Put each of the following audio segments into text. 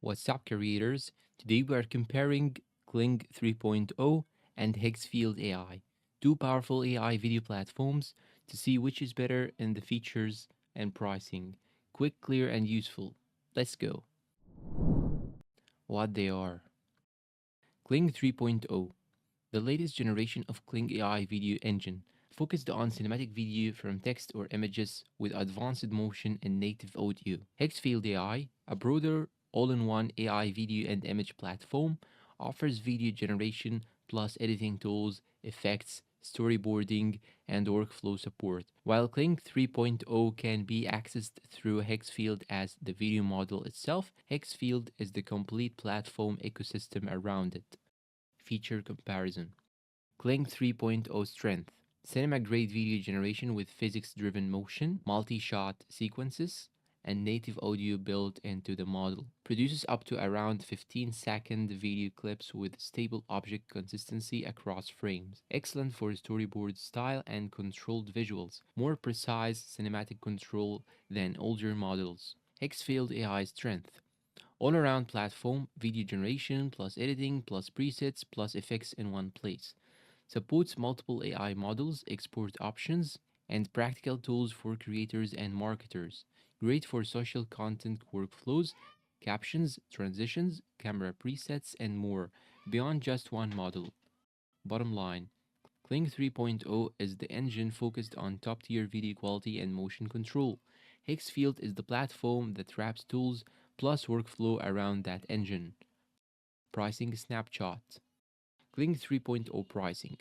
What's up, creators? Today we are comparing Kling 3.0 and Higgsfield AI, two powerful AI video platforms, to see which is better in the features and pricing. Quick, clear, and useful. Let's go. What they are. Kling 3.0, the latest generation of Kling AI video engine, focused on cinematic video from text or images with advanced motion and native audio. Higgsfield AI, a broader all-in-one AI video and image platform, offers video generation plus editing tools, effects, storyboarding, and workflow support. While Kling 3.0 can be accessed through Higgsfield as the video model itself, Higgsfield is the complete platform ecosystem around it. Feature comparison. Kling 3.0 strength. Cinema grade video generation with physics driven motion, multi shot sequences, and native audio built into the model. Produces up to around 15-second video clips with stable object consistency across frames. Excellent for storyboard style and controlled visuals. More precise cinematic control than older models. Higgsfield AI strength. All around platform, video generation, plus editing, plus presets, plus effects in one place. Supports multiple AI models, export options, and practical tools for creators and marketers. Great for social content workflows, captions, transitions, camera presets, and more, beyond just one model. Bottom line, Kling 3.0 is the engine focused on top tier video quality and motion control. Higgsfield is the platform that wraps tools plus workflow around that engine. Pricing snapshot. Kling 3.0 pricing.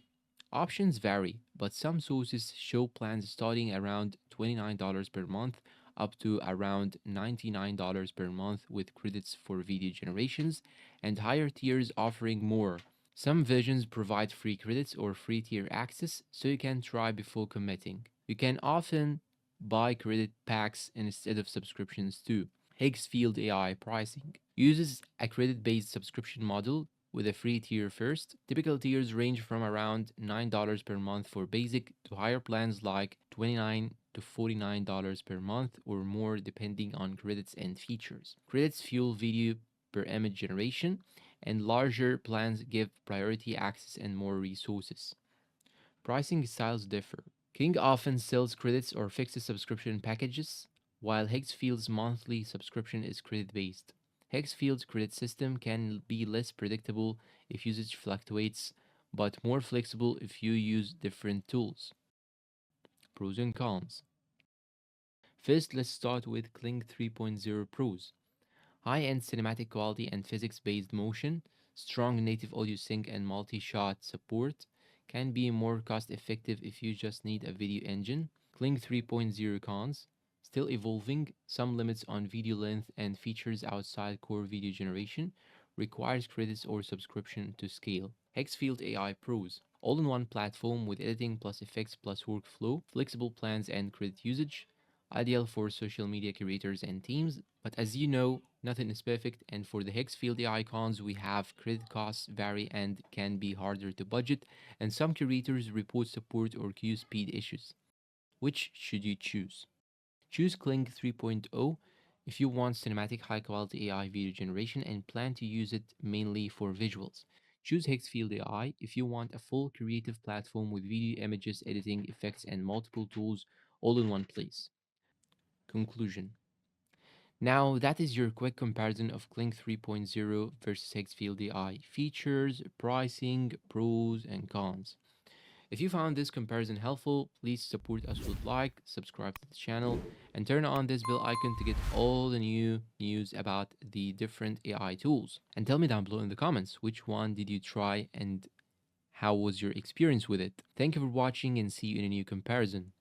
Options vary, but some sources show plans starting around $29 per month up to around $99 per month with credits for video generations, and higher tiers offering more. Some versions provide free credits or free tier access, so you can try before committing. You can often buy credit packs instead of subscriptions too. Higgsfield AI pricing uses a credit based subscription model with a free tier first. Typical tiers range from around $9 per month for basic to higher plans like $29 to $49 per month or more depending on credits and features. Credits fuel video per image generation, and larger plans give priority access and more resources. Pricing styles differ. King often sells credits or fixed subscription packages, while Higgsfield's monthly subscription is credit based. Higgsfield's credit system can be less predictable if usage fluctuates, but more flexible if you use different tools. Pros and cons. First, let's start with Kling 3.0 pros. High-end cinematic quality and physics-based motion, strong native audio sync and multi-shot support, can be more cost-effective if you just need a video engine. Kling 3.0 cons, still evolving, some limits on video length and features outside core video generation, requires credits or subscription to scale. Higgsfield AI Pros, all-in-one platform with editing plus effects plus workflow, flexible plans and credit usage, ideal for social media creators and teams. But as you know, nothing is perfect, and for the Higgsfield icons, we have credit costs vary and can be harder to budget, and some creators report support or queue speed issues. Which should you choose? Choose Kling 3.0 if you want cinematic high quality AI video generation and plan to use it mainly for visuals. Choose Higgsfield AI if you want a full creative platform with video, images, editing, effects, and multiple tools all in one place. Conclusion. Now, that is your quick comparison of Kling 3.0 versus Higgsfield AI. Features, pricing, pros, and cons. If you found this comparison helpful, please support us with like, subscribe to the channel, and turn on this bell icon to get all the new news about the different AI tools. And tell me down below in the comments, which one did you try and how was your experience with it? Thank you for watching and see you in a new comparison.